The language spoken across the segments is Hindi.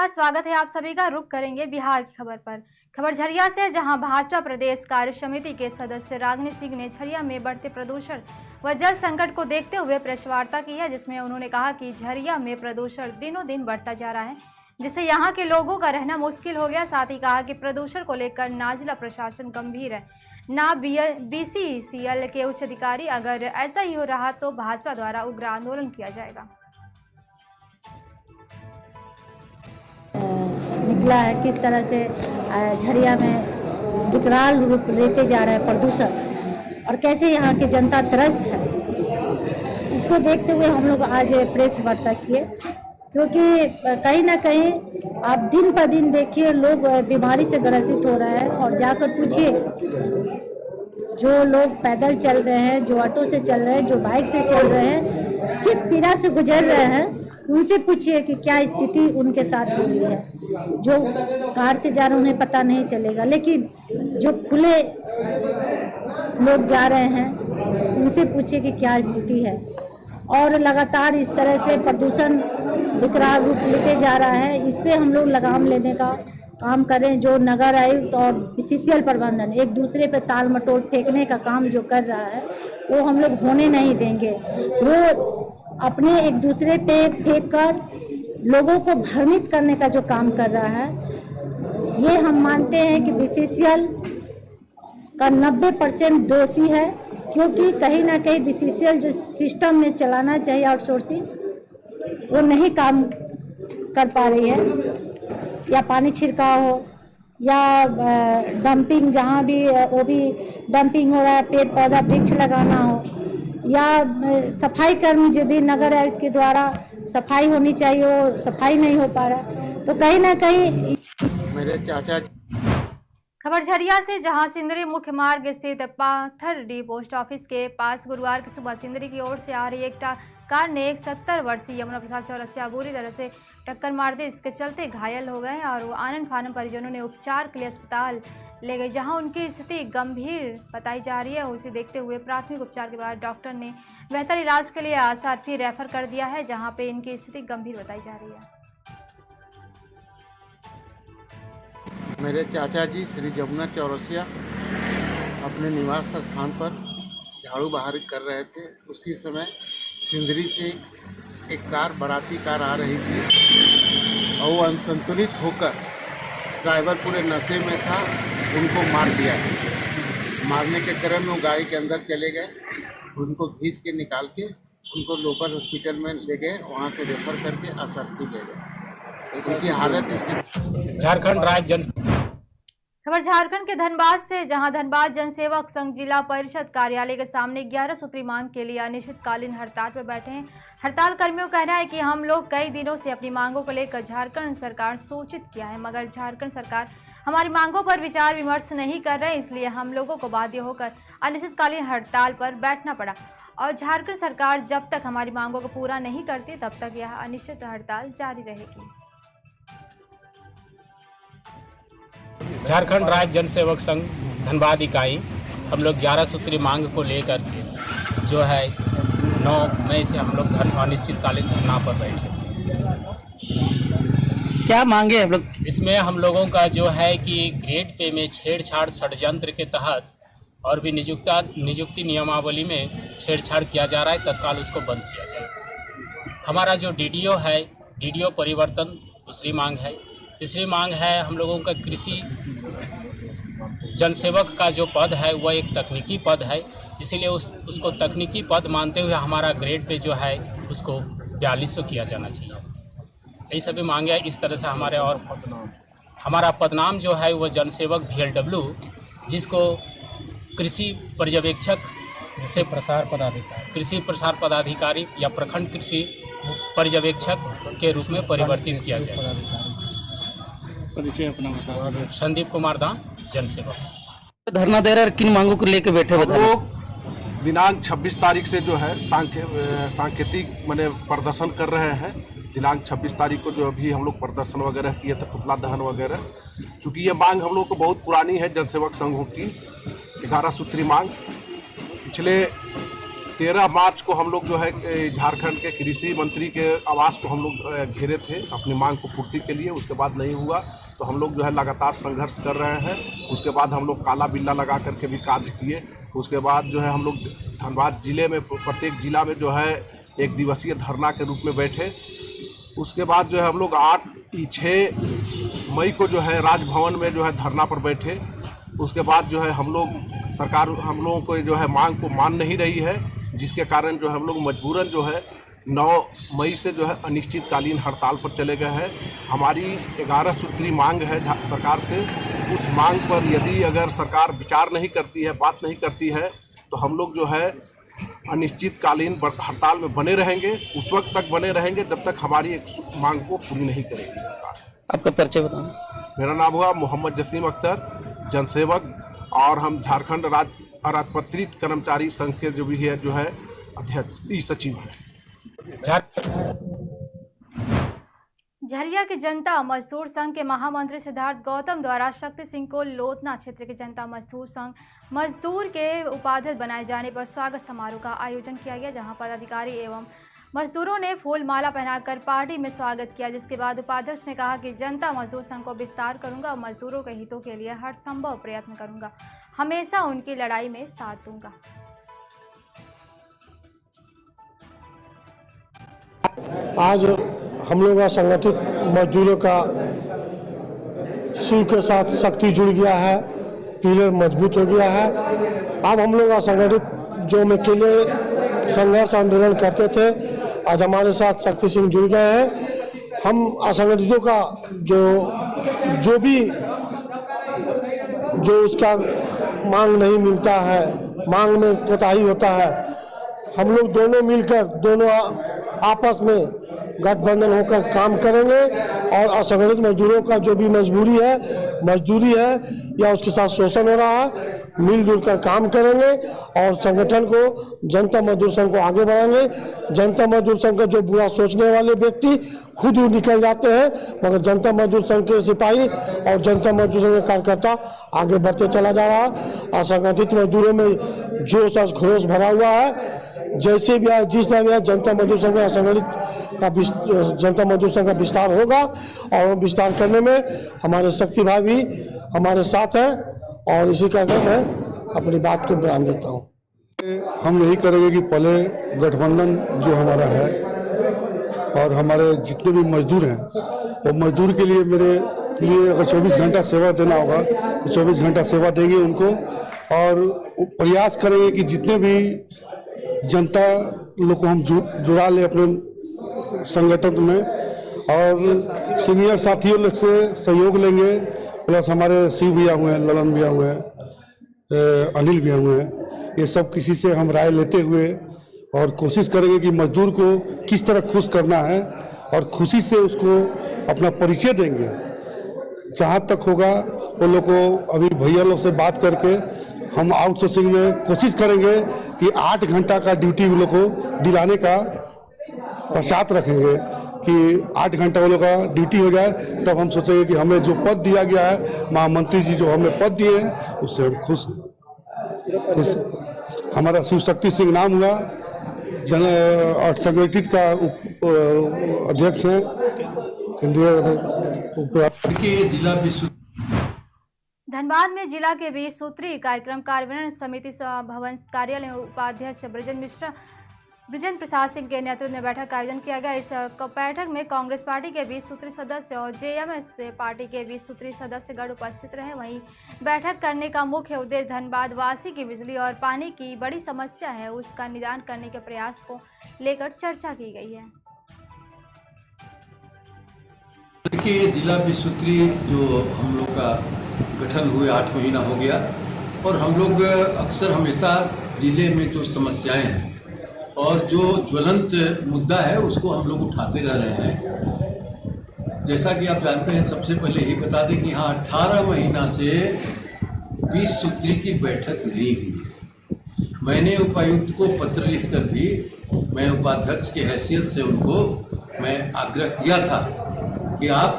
बाद स्वागत है आप सभी का। रुख करेंगे बिहार की खबर पर। खबर झरिया से, जहां भाजपा प्रदेश कार्य समिति के सदस्य रागिनी सिंह ने झरिया में बढ़ते प्रदूषण व जल संकट को देखते हुए प्रेस वार्ता की है, जिसमें उन्होंने कहा कि झरिया में प्रदूषण दिनों दिन बढ़ता जा रहा है, जिससे यहां के लोगों का रहना मुश्किल हो गया। साथ ही कहा कि प्रदूषण को लेकर ना जिला प्रशासन गंभीर है, ना BCCL के उच्च अधिकारी। अगर ऐसा ही हो रहा तो भाजपा द्वारा उग्र आंदोलन किया जाएगा। निकला है किस तरह से झरिया में विकराल रूप लेते जा रहा है प्रदूषण, और कैसे यहाँ की जनता त्रस्त है, इसको देखते हुए हम लोग आज प्रेस वार्ता किए। क्योंकि कहीं ना कहीं आप दिन पर दिन देखिए लोग बीमारी से ग्रसित हो रहे हैं, और जाकर पूछिए जो लोग पैदल चल रहे हैं, जो ऑटो से चल रहे हैं, जो बाइक से चल रहे हैं, किस पीड़ा से गुजर रहे हैं, उनसे पूछिए कि क्या स्थिति उनके साथ हो रही है। जो कार से जा रहे हैं उन्हें पता नहीं चलेगा, लेकिन जो खुले लोग जा रहे हैं उनसे पूछिए कि क्या स्थिति है। और लगातार इस तरह से प्रदूषण विकराल रूप लेते जा रहा है, इस पे हम लोग लगाम लेने का काम करें। जो नगर आयुक्त और BCCL प्रबंधन एक दूसरे पे ताल मटोल फेंकने का काम जो कर रहा है, वो हम लोग होने नहीं देंगे। वो अपने एक दूसरे पे फेंक कर लोगों को भ्रमित करने का जो काम कर रहा है, ये हम मानते हैं कि BCCL का 90% दोषी है। क्योंकि कहीं ना कहीं BCCL जो सिस्टम में चलाना चाहिए आउटसोर्सिंग, वो नहीं काम कर पा रही है। या पानी छिड़काव हो या डंपिंग, जहाँ भी वो भी डंपिंग हो रहा है, पेड़ पौधा वृक्ष लगाना हो, या सफाई कर्मी जो भी नगर आयुक्त के द्वारा सफाई होनी चाहिए वो सफाई नहीं हो पा रहा। तो कहीं ना कहीं मेरे चाचा। खबर झरिया से, जहां सिंदरी मुख्य मार्ग स्थित पाथरडी पोस्ट ऑफिस के पास गुरुवार की सुबह सिंदरी की ओर से आ रही एक कार ने एक 70 वर्षीय यमुना प्रसाद चौरसिया बुरी तरह से टक्कर मार दी। इसके चलते घायल हो गए और वो आनन फानन परिजनों ने उपचार के लिए अस्पताल ले गए, जहां उनकी स्थिति गंभीर बताई जा रही है। उसे देखते हुए प्राथमिक उपचार के बाद डॉक्टर ने बेहतर इलाज के लिए SRP रेफर कर दिया है, जहां पे इनकी स्थिति गंभीर बताई जा रही है। मेरे चाचा जी श्री यमुना चौरसिया अपने निवास स्थान पर झाड़ू बहारी कर रहे थे। उसी समय सिंदरी से एक कार, बाराती कार आ रही थी और वो असंतुलित होकर, ड्राइवर पूरे नशे में था, उनको मार दिया। मारने के क्रम में वो गाड़ी के अंदर चले गए, उनको खींच के निकाल के उनको लोकल हॉस्पिटल में ले गए, वहाँ से रेफर करके SRP ले गए। उनकी हालत झारखंड राज्य खबर झारखंड के धनबाद से, जहां धनबाद जनसेवक संघ जिला परिषद कार्यालय के सामने 11 सूत्री मांग के लिए अनिश्चितकालीन हड़ताल पर बैठे हैं। हड़ताल कर्मियों का कहना है कि हम लोग कई दिनों से अपनी मांगों को लेकर झारखंड सरकार सूचित किया है, मगर झारखंड सरकार हमारी मांगों पर विचार विमर्श नहीं कर रहे, इसलिए हम लोगों को बाध्य होकर अनिश्चितकालीन हड़ताल पर बैठना पड़ा। और झारखंड सरकार जब तक हमारी मांगों को पूरा नहीं करती तब तक यह अनिश्चित हड़ताल जारी रहेगी। झारखंड राज्य जनसेवक संघ धनबाद इकाई हम लोग 11 सूत्री मांग को लेकर जो है 9 मई से हम लोग अनिश्चितकालीन धरना पर बैठे। क्या मांगे हम लोग? इसमें हम लोगों का जो है कि ग्रेड पे में छेड़छाड़ षड्यंत्र के तहत और भी नियुक्ति नियमावली में छेड़छाड़ किया जा रहा है, तत्काल उसको बंद किया जाए। हमारा जो DDO है, DDO परिवर्तन दूसरी मांग है। तीसरी मांग है हम लोगों का कृषि जनसेवक का जो पद है वह एक तकनीकी पद है, इसीलिए उसको तकनीकी पद मानते हुए हमारा ग्रेड पे जो है उसको 4200 किया जाना चाहिए। यही सभी मांगे। इस तरह से हमारा पदनाम जो है वह जनसेवक VLW, जिसको कृषि पर्यवेक्षक कृषि प्रसार पदाधिकारी या प्रखंड कृषि पर्यवेक्षक के रूप में परिवर्तित किया जाए। परिचय अपना बताओ। संदीप कुमार दाम, जनसेवक। धरना दे रहे, किन मांगों को लेकर बैठे? हम लोग दिनांक 26 तारीख से जो है सांकेतिक माने प्रदर्शन कर रहे हैं। दिनांक 26 तारीख को जो अभी हम लोग प्रदर्शन वगैरह किए थे, पुतला दहन वगैरह। चूँकि ये मांग हम लोग को बहुत पुरानी है, जनसेवक संघों की 11 सूत्री मांग पिछले 13 मार्च को हम लोग जो है झारखंड के कृषि मंत्री के आवास को हम लोग घेरे थे अपनी मांग को पूर्ति के लिए। उसके बाद नहीं हुआ तो हम लोग जो है लगातार संघर्ष कर रहे हैं। उसके बाद हम लोग काला बिल्ला लगा करके भी कार्य किए। उसके बाद जो है हम लोग धनबाद जिले में प्रत्येक जिला में जो है एक दिवसीय धरना के रूप में बैठे। उसके बाद जो है हम लोग 6 मई को जो है राजभवन में जो है धरना पर बैठे। उसके बाद जो है हम लोग सरकार हम लोगों को जो है मांग को मान नहीं रही है, जिसके कारण जो हम लोग मजबूरन जो है 9 मई से जो है अनिश्चितकालीन हड़ताल पर चले गए हैं। हमारी 11 सूत्री मांग है सरकार से। उस मांग पर यदि अगर सरकार विचार नहीं करती है, बात नहीं करती है, तो हम लोग जो है अनिश्चितकालीन हड़ताल में बने रहेंगे। उस वक्त तक बने रहेंगे जब तक हमारी एक मांग को पूरी नहीं करेगी सरकार। आपका परिचय बताना। मेरा नाम हुआ मोहम्मद जसीम अख्तर, जनसेवक, और हम झारखंड राज्य अराजपत्रित कर्मचारी संघ के जो है अध्यक्ष सचिव हैं। झरिया के जनता मजदूर संघ के महामंत्री सिद्धार्थ गौतम द्वारा शक्ति सिंह को लोधना क्षेत्र के जनता मजदूर संघ मजदूर के उपाध्यक्ष बनाए जाने पर स्वागत समारोह का आयोजन किया गया, जहां पदाधिकारी एवं मजदूरों ने फूल माला पहनाकर पार्टी में स्वागत किया। जिसके बाद उपाध्यक्ष ने कहा कि जनता मजदूर संघ को विस्तार करूंगा और मजदूरों के हितों के लिए हर संभव प्रयत्न करूंगा, हमेशा उनकी लड़ाई में साथ दूंगा। आज हम लोगों का संगठित मजदूरों का शिव के साथ शक्ति जुड़ गया है, पिलर मजबूत हो गया है। अब हम लोग का संगठित जो में अकेले संघर्ष आंदोलन करते थे, आज हमारे साथ शक्ति सिंह जुड़ गए हैं। हम असंगठितों का जो भी उसका मांग नहीं मिलता है, मांग में कोताही होता है, हम लोग दोनों मिलकर दोनों आपस में गठबंधन होकर काम करेंगे और असंगठित मजदूरों का जो भी मजदूरी है या उसके साथ शोषण हो रहा है, मिलजुल कर काम करेंगे और संगठन को जनता मजदूर संघ को आगे बढ़ाएंगे। जनता मजदूर संघ का जो बुरा सोचने वाले व्यक्ति खुद ही निकल जाते हैं, मगर जनता मजदूर संघ के सिपाही और जनता मजदूर संघ के कार्यकर्ता आगे बढ़ते चला जा रहा है। असंगठित मजदूरों में जोश और खरोश भरा हुआ है। जैसे भी आए, जिस तरह भी आए, जनता मजदूर संघ जनता मजदूर संघ का विस्तार होगा और विस्तार करने में हमारे शक्ति भाई भी हमारे साथ हैं और इसी का मैं अपनी बात को बयान देता हूँ। हम यही करेंगे कि पहले गठबंधन जो हमारा है और हमारे जितने भी मजदूर हैं, वो मजदूर के लिए मेरे लिए अगर 24 घंटा सेवा देना होगा तो 24 घंटा सेवा देंगे उनको और प्रयास करेंगे कि जितने भी जनता लोग को हम जुड़ा ले अपने संगठन में और सीनियर साथियों लोग से सहयोग लेंगे। प्लस हमारे शिव भैया हुए हैं, ललन भैया हुए हैं, अनिल भैया हुए हैं, ये सब किसी से हम राय लेते हुए और कोशिश करेंगे कि मजदूर को किस तरह खुश करना है और खुशी से उसको अपना परिचय देंगे। जहाँ तक होगा वो लोग को अभी भैया लोग से बात करके हम आउटसोर्सिंग में कोशिश करेंगे कि 8 घंटा का ड्यूटी वो लोग को दिलाने का पश्चात रखेंगे कि 8 घंटा वो लोग का ड्यूटी हो जाए। तब हम सोचेंगे कि हमें जो पद दिया गया है, महामंत्री जी जो हमें पद दिए हैं, उससे हम खुश हैं। हमारा शिव शक्ति सिंह नाम हुआ, संगठित का अध्यक्ष हैं, केंद्रीय जिला विश्व। धनबाद में जिला के 20 सूत्री कार्यक्रम कार्यान्वयन समिति भवन कार्यालय में उपाध्यक्ष ब्रिजेंद्र प्रसाद सिंह के नेतृत्व में बैठक का आयोजन किया गया। इस बैठक में कांग्रेस पार्टी के 20 सूत्री सदस्य और जेएमएस पार्टी के 20 सूत्री सदस्यगण उपस्थित रहे। वहीं बैठक करने का मुख्य उद्देश्य धनबाद वासी की बिजली और पानी की बड़ी समस्या है, उसका निदान करने के प्रयास को लेकर चर्चा की गई है। देखिए, जिला विसूत्री जो हम लोग का गठन हुए 8 महीना हो गया और हम लोग अक्सर हमेशा जिले में जो समस्याएं हैं और जो ज्वलंत मुद्दा है उसको हम लोग उठाते रह रहे हैं। जैसा कि आप जानते हैं, सबसे पहले ये बता दें कि हाँ 18 महीना से 20 सूत्री की बैठक नहीं हुई। मैंने उपायुक्त को पत्र लिखकर भी मैं उपाध्यक्ष की हैसियत से उनको मैं आग्रह किया था कि आप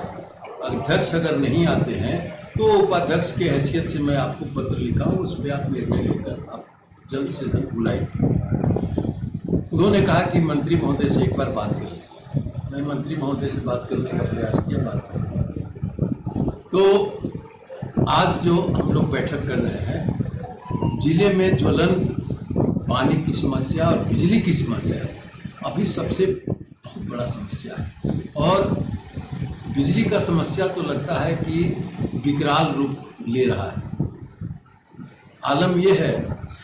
अध्यक्ष अगर नहीं आते हैं तो उपाध्यक्ष की हैसियत से मैं आपको पत्र लिखा हूँ, उस पर आप निर्णय लेकर आप जल्द से जल्द बुलाइए। उन्होंने कहा कि मंत्री महोदय से एक बार बात कर लीजिए। मैं मंत्री महोदय से बात करने का प्रयास किया, बात किया। तो आज जो हम लोग बैठक कर रहे हैं, जिले में ज्वलंत पानी की समस्या और बिजली की समस्या अभी सबसे बहुत बड़ा समस्या है। और बिजली का समस्या तो लगता है कि विकराल रूप ले रहा है। आलम यह है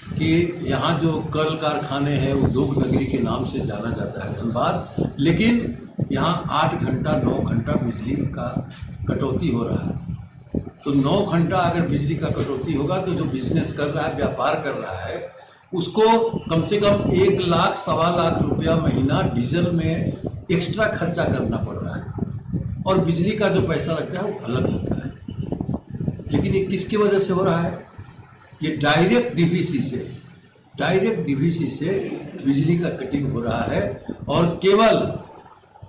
कि यहाँ जो कल कारखाने हैं, उद्योग नगरी के नाम से जाना जाता है धनबाद, लेकिन यहाँ 8 घंटा 9 घंटा बिजली का कटौती हो रहा है। तो 9 घंटा अगर बिजली का कटौती होगा तो जो बिजनेस कर रहा है, व्यापार कर रहा है, उसको कम से कम 1 लाख सवा लाख रुपया महीना डीजल में एक्स्ट्रा खर्चा करना पड़ रहा है। और बिजली का जो पैसा लगता है वो अलग लगता है। लेकिन ये किसकी वजह से हो रहा है? ये डायरेक्ट डीवीसी से बिजली का कटिंग हो रहा है। और केवल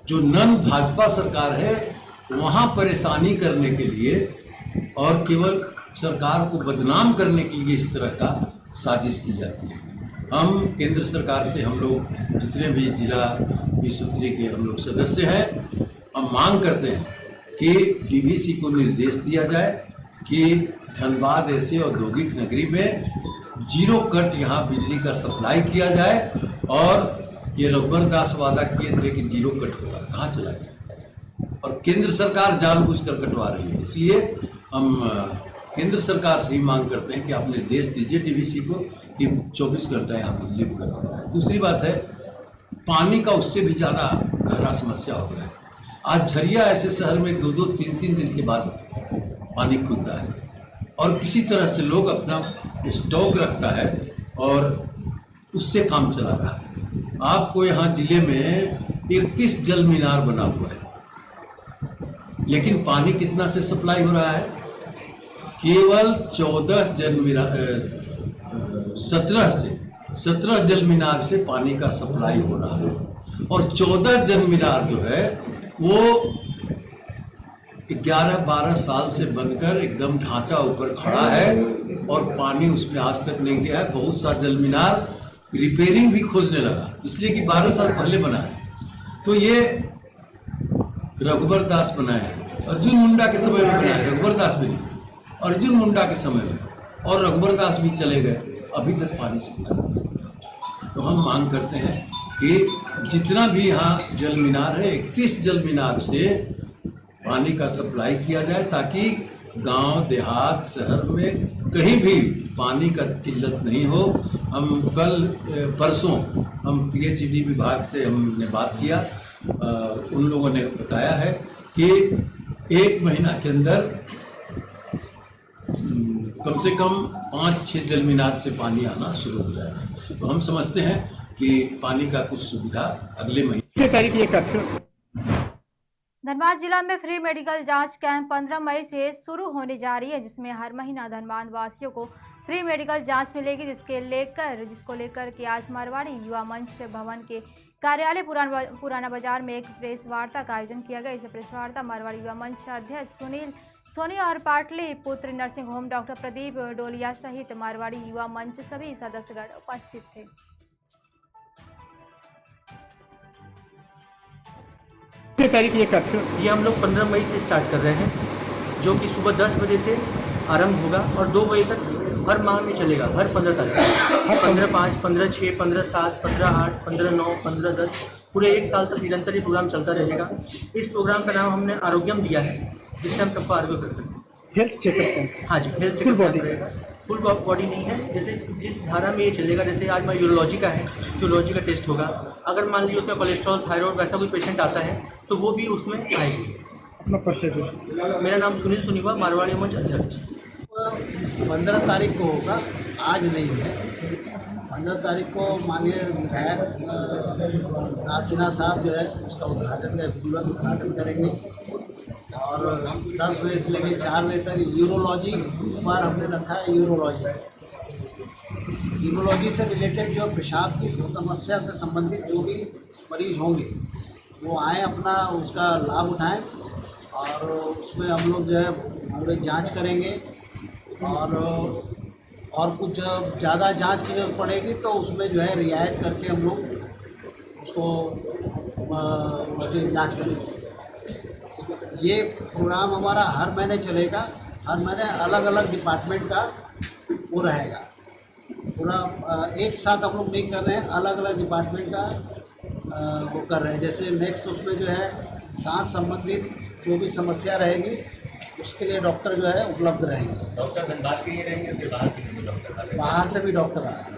जो नन भाजपा सरकार है वहाँ परेशानी करने के लिए और केवल सरकार को बदनाम करने के लिए इस तरह का साजिश की जाती है। हम केंद्र सरकार से, हम लोग जितने भी जिला विसूत्री के हम लोग सदस्य हैं, हम मांग करते हैं कि डीवीसी को निर्देश दिया जाए कि धनबाद ऐसे औद्योगिक नगरी में 0 कट यहाँ बिजली का सप्लाई किया जाए। और ये रघुवर दास वादा किए थे कि 0 कट होगा, कहाँ चला गया? और केंद्र सरकार जानबूझकर कटवा रही है। इसलिए हम केंद्र सरकार से ही मांग करते हैं कि आप निर्देश दीजिए डीवीसी को कि 24 घंटा यहाँ बिजली उपलब्ध हो रहा है। दूसरी बात है, पानी का उससे भी ज़्यादा गहरा समस्या हो गया है। आज झरिया ऐसे शहर में 2-2, 3-3 दिन के बाद पानी खुलता है और किसी तरह से लोग अपना स्टॉक रखता है और उससे काम चला रहा है। आपको यहाँ जिले में 31 जल मीनार बना हुआ है, लेकिन पानी कितना से सप्लाई हो रहा है? केवल 17 जल मीनार से पानी का सप्लाई हो रहा है। और 14 जल मीनार जो है वो 11-12 साल से बनकर एकदम ढांचा ऊपर खड़ा है और पानी उसमें आज तक नहीं गया है। बहुत सा जल मीनार रिपेयरिंग भी खोजने लगा, इसलिए कि 12 साल पहले बना है। तो ये रघुवर दास बनाया है, अर्जुन मुंडा के समय में बनाया है, रघुवर दास भी नहीं, अर्जुन मुंडा के समय में, और रघुवर दास भी चले गए, अभी तक पानी सप्लाई नहीं हुआ। तो हम मांग करते हैं कि जितना भी यहाँ जल मीनार है, 31 जल मीनार से पानी का सप्लाई किया जाए, ताकि गांव देहात शहर में कहीं भी पानी का किल्लत नहीं हो। हम परसों हम PHED विभाग से हमने बात किया, उन लोगों ने बताया है कि 1 महीना के अंदर कम से कम 5-6 जल मीनार से पानी आना शुरू हो जाएगा। तो हम समझते हैं कि पानी का कुछ सुविधा अगले महीने। धनबाद जिला में फ्री मेडिकल जांच कैंप 15 मई से शुरू होने जा रही है, जिसमें हर महीना धनबाद वासियों को फ्री मेडिकल जांच मिलेगी, जिसको लेकर के आज मारवाड़ी युवा मंच भवन के कार्यालय पुराना बाजार में एक प्रेस वार्ता का आयोजन किया गया। इस प्रेस वार्ता मारवाड़ी युवा मंच अध्यक्ष सुनील सोनी और पाटली पुत्र नर्सिंग होम डॉक्टर प्रदीप डोलिया सहित मारवाड़ी युवा मंच सभी सदस्यगण उपस्थित थे। तारीख ये हम लोग 15 मई से स्टार्ट कर रहे हैं, जो कि सुबह 10 बजे से आरंभ होगा और 2 बजे तक हर माह में चलेगा। हर 15 तारीख, 15/5, 15/6, 15/7, 15/8, 15/9, 15/10, पूरे 1 साल तक निरंतर ये प्रोग्राम चलता रहेगा। इस प्रोग्राम का नाम हमने आरोग्यम दिया है, जिससे हम सबको आरोग्य कर सकते हैं। Health checkup. हाँ जी, हेल्थ चेकअप रहेगा। फुल बॉडी नहीं है, जैसे जिस धारा में ये चलेगा, जैसे आज मैं यूरोलॉजी का है, यूरोलॉजी का टेस्ट होगा। अगर मान लीजिए उसमें कोलेस्ट्रॉल, थायराइड वैसा कोई पेशेंट आता है तो वो भी उसमें आएगी। अपना परिचय दीजिए। मेरा नाम सुनील सोनीवा, मारवाड़ी मंच अध्यक्ष। 15 तारीख को होगा, आज नहीं है। 15 तारीख को माननीय विधायक राज सिन्हा साहब जो है उसका उद्घाटन, विधिवत उद्घाटन करेंगे और 10 बजे से लेकर 4 बजे तक यूरोलॉजी, इस बार हमने रखा है यूरोलॉजी से रिलेटेड जो पेशाब की समस्या से संबंधित जो भी मरीज होंगे वो आए, अपना उसका लाभ उठाएं और उसमें हम लोग जो है पूरे जांच करेंगे और कुछ ज़्यादा जांच की जरूरत पड़ेगी तो उसमें जो है रियायत करके हम लोग उसको उसकी जांच करेंगे। ये प्रोग्राम हमारा हर महीने चलेगा, हर महीने अलग अलग डिपार्टमेंट का वो रहेगा। पूरा एक साथ हम लोग नहीं कर रहे हैं, अलग अलग डिपार्टमेंट का वो कर रहे हैं। जैसे नेक्स्ट उसमें जो है सांस संबंधित जो भी समस्या रहेगी उसके लिए डॉक्टर जो है उपलब्ध रहेंगे। डॉक्टर धनबाद के ही रहेंगे, फिर बाहर से भी डॉक्टर आ रहे हैं? बाहर से भी डॉक्टर आ रहे हैं।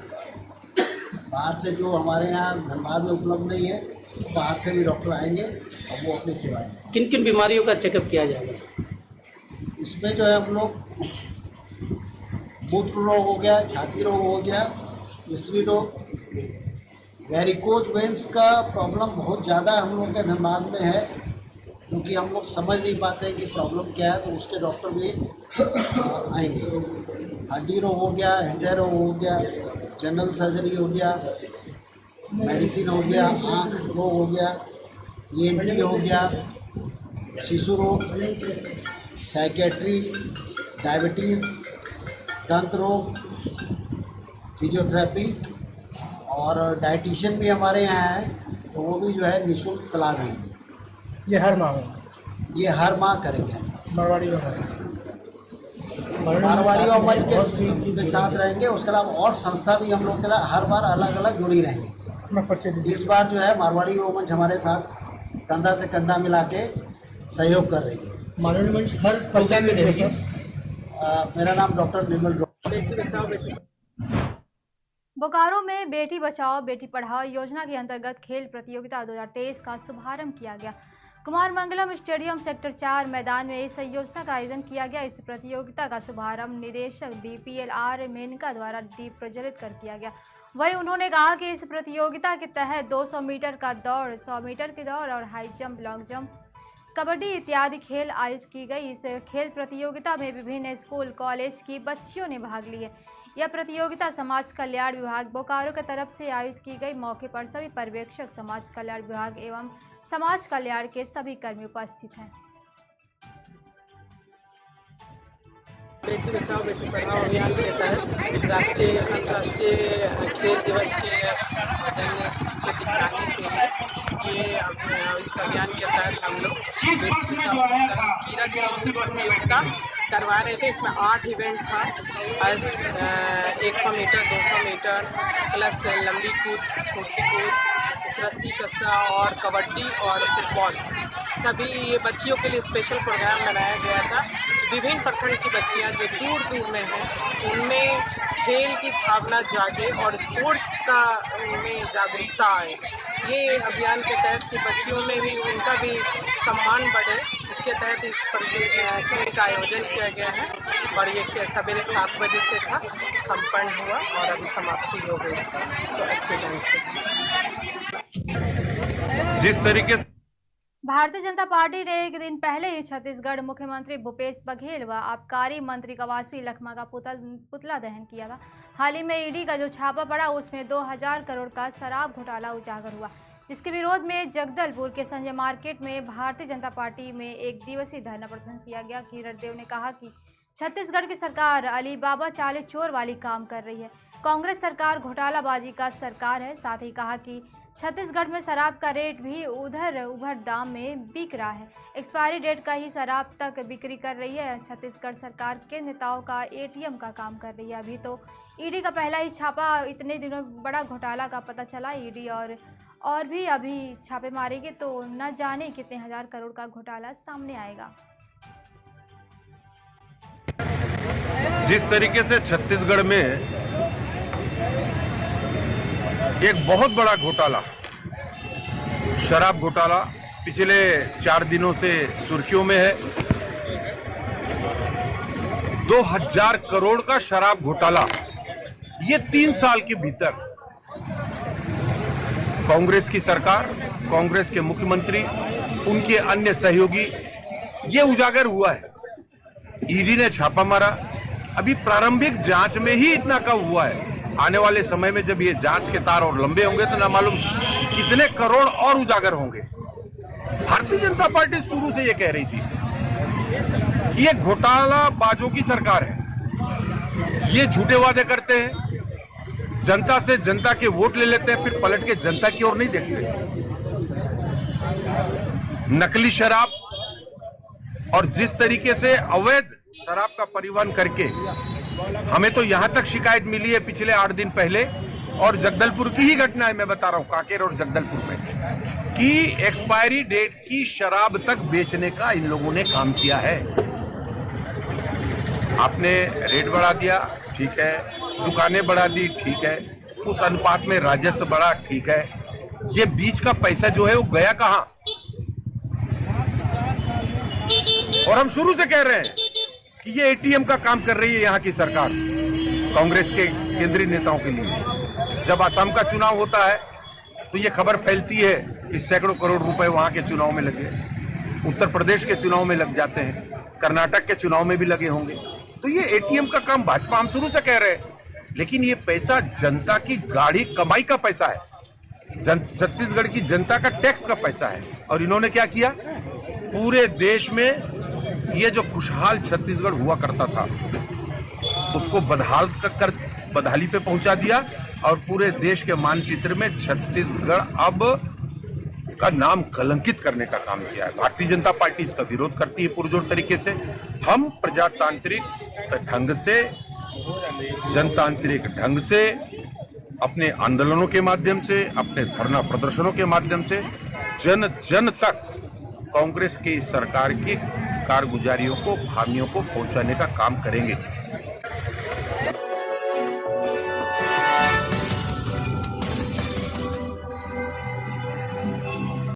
बाहर से जो हमारे यहाँ धनबाद में उपलब्ध नहीं है, बाहर से भी डॉक्टर आएंगे और वो अपनी सेवाएं देंगे। किन किन बीमारियों का चेकअप किया जाएगा? इसमें जो है हम लोग मूत्र रोग हो गया, छाती रोग हो गया, स्त्री रोग, वेरिकोज वेंस का प्रॉब्लम बहुत ज़्यादा हम लोग के धनबाद में है, क्योंकि हम लोग समझ नहीं पाते हैं कि प्रॉब्लम क्या है, तो उसके डॉक्टर भी आएंगे। हड्डी रोग हो गया, हृदय रोग हो गया, जनरल सर्जरी हो गया, मेडिसिन हो गया, आँख रोग हो गया, ENT हो गया, शिशु रोग, साइकेट्री, डायबिटीज़, दंत रोग, फिजियोथेरेपी और डाइटिशियन भी हमारे यहाँ है, तो वो भी जो है निःशुल्क सलाह देंगे। ये हर माह ये हर माह करेंगे। मारवाड़ी और मंच के साथ रहेंगे। उसके अलावा और संस्था भी हम लोग के लिए हर बार अलग अलग जुड़ी रहेंगी। इस बार जो है मारवाड़ी युवा मंच हमारे साथ कंधा से कंधा मिला के सहयोग कर रही है। मारवाड़ी मंच हर पंचायत में रहेगी। मेरा नाम डॉक्टर निर्मल। बोकारो में बेटी बचाओ बेटी पढ़ाओ योजना के अंतर्गत खेल प्रतियोगिता 2023 का शुभारंभ किया गया। कुमार मंगलम स्टेडियम सेक्टर 4 मैदान में इस योजना का आयोजन किया गया। इस प्रतियोगिता का शुभारंभ निदेशक DPLR मेनका द्वारा दीप प्रज्वलित कर किया गया। वहीं उन्होंने कहा कि इस प्रतियोगिता के तहत 200 मीटर का दौड़, 100 मीटर की दौड़ और high jump, long jump, kabaddi इत्यादि खेल आयोजित की गई। इस खेल प्रतियोगिता में विभिन्न स्कूल कॉलेज की बच्चियों ने भाग लिए। यह प्रतियोगिता समाज कल्याण विभाग बोकारो की तरफ से आयोजित की गई। मौके पर सभी पर्यवेक्षक, समाज कल्याण विभाग एवं समाज कल्याण के सभी कर्मी उपस्थित हैं। बेटी बचाओ बेटी पढ़ाओ अभियान के तहत राष्ट्रीय अंतर्राष्ट्रीय खेल दिवस के दिखाने के लिए ये इस अभियान के तहत हम लोग बेटी बचाओ कीरत प्रतियोगिता करवा रहे थे। इसमें 8 इवेंट था, 100 मीटर, 200 मीटर प्लस लंबी कूद, छोटी कूद, रस्सी कस्सा और कबड्डी और फुटबॉल। सभी ये बच्चियों के लिए स्पेशल प्रोग्राम बनाया गया था। विभिन्न प्रखंड की बच्चियां जो दूर दूर में हैं उनमें खेल की भावना जागे और स्पोर्ट्स का में जागरूकता आए। ये अभियान के तहत कि बच्चियों में भी उनका भी सम्मान बढ़े, इसके तहत इस खेल का आयोजन किया गया है। और ये सवेरे 7 बजे से था, संपन्न हुआ और अभी समाप्ति हो गई, तो अच्छे ढंग से। जिस तरीके से भारतीय जनता पार्टी ने एक दिन पहले ही छत्तीसगढ़ मुख्यमंत्री भूपेश बघेल व आबकारी मंत्री कवासी लखमा का पुतला दहन किया था। हाल ही में ईडी का जो छापा पड़ा उसमें 2000 करोड़ का शराब घोटाला उजागर हुआ, जिसके विरोध में जगदलपुर के संजय मार्केट में भारतीय जनता पार्टी में एक दिवसीय धरना प्रदर्शन किया गया। किरण देव ने कहा कि छत्तीसगढ़ की सरकार अली बाबा चाले चोर वाली काम कर रही है। कांग्रेस सरकार घोटालाबाजी का सरकार है। साथ ही कहा कि छत्तीसगढ़ में शराब का रेट भी उभर दाम में बिक रहा है। एक्सपायरी डेट का ही शराब तक बिक्री कर रही है। छत्तीसगढ़ सरकार के नेताओं का ATM का काम कर रही है। अभी तो ईडी का पहला ही छापा, इतने दिनों बड़ा घोटाला का पता चला। ईडी और भी अभी छापे मारेंगे तो न जाने कितने हजार करोड़ का घोटाला सामने आएगा। जिस तरीके से छत्तीसगढ़ में एक बहुत बड़ा घोटाला, शराब घोटाला पिछले 4 दिनों से सुर्खियों में है। 2000 करोड़ का शराब घोटाला, ये 3 साल के भीतर कांग्रेस की सरकार, कांग्रेस के मुख्यमंत्री, उनके अन्य सहयोगी, ये उजागर हुआ है। ईडी ने छापा मारा। अभी प्रारंभिक जांच में ही इतना कम हुआ है। आने वाले समय में जब ये जांच के तार और लंबे होंगे तो ना मालूम कितने करोड़ और उजागर होंगे। भारतीय जनता पार्टी शुरू से ये कह रही थी कि ये घोटालाबाजों की सरकार है, ये झूठे वादे करते हैं, जनता से जनता के वोट ले लेते हैं, फिर पलट के जनता की ओर नहीं देखते। नकली शराब और जिस तरीके से अवैध शराब का परिवहन करके, हमें तो यहां तक शिकायत मिली है पिछले 8 दिन पहले, और जगदलपुर की ही घटना है, मैं बता रहा हूं, कांकेर और जगदलपुर में, कि एक्सपायरी डेट की शराब तक बेचने का इन लोगों ने काम किया है। आपने रेट बढ़ा दिया, ठीक है, दुकानें बढ़ा दी, ठीक है, उस अनुपात में राजस्व बढ़ा, ठीक है, ये बीच का पैसा जो है वो गया कहां? और हम शुरू से कह रहे हैं कि ये एटीएम का काम कर रही है यहाँ की सरकार, कांग्रेस के केंद्रीय नेताओं के लिए। जब असम का चुनाव होता है तो ये खबर फैलती है कि सैकड़ों करोड़ रुपए वहां के चुनाव में लगे, उत्तर प्रदेश के चुनाव में लग जाते हैं, कर्नाटक के चुनाव में भी लगे होंगे। तो ये एटीएम का काम भाजपा, हम शुरू से कह रहे हैं, लेकिन ये पैसा जनता की गाढ़ी कमाई का पैसा है, छत्तीसगढ़ की जनता का टैक्स का पैसा है। और इन्होंने क्या किया? पूरे देश में ये जो खुशहाल छत्तीसगढ़ हुआ करता था उसको बदहाली पे पहुंचा दिया, और पूरे देश के मानचित्र में छत्तीसगढ़ अब का नाम कलंकित करने का काम किया है। भारतीय जनता पार्टी इसका विरोध करती है पुरजोर तरीके से। हम प्रजातांत्रिक ढंग से, जनतांत्रिक ढंग से, अपने आंदोलनों के माध्यम से, अपने धरना प्रदर्शनों के माध्यम से जन जन तक कांग्रेस की इस सरकार की कारगुजारियों को, खामियों को पहुंचाने का काम करेंगे।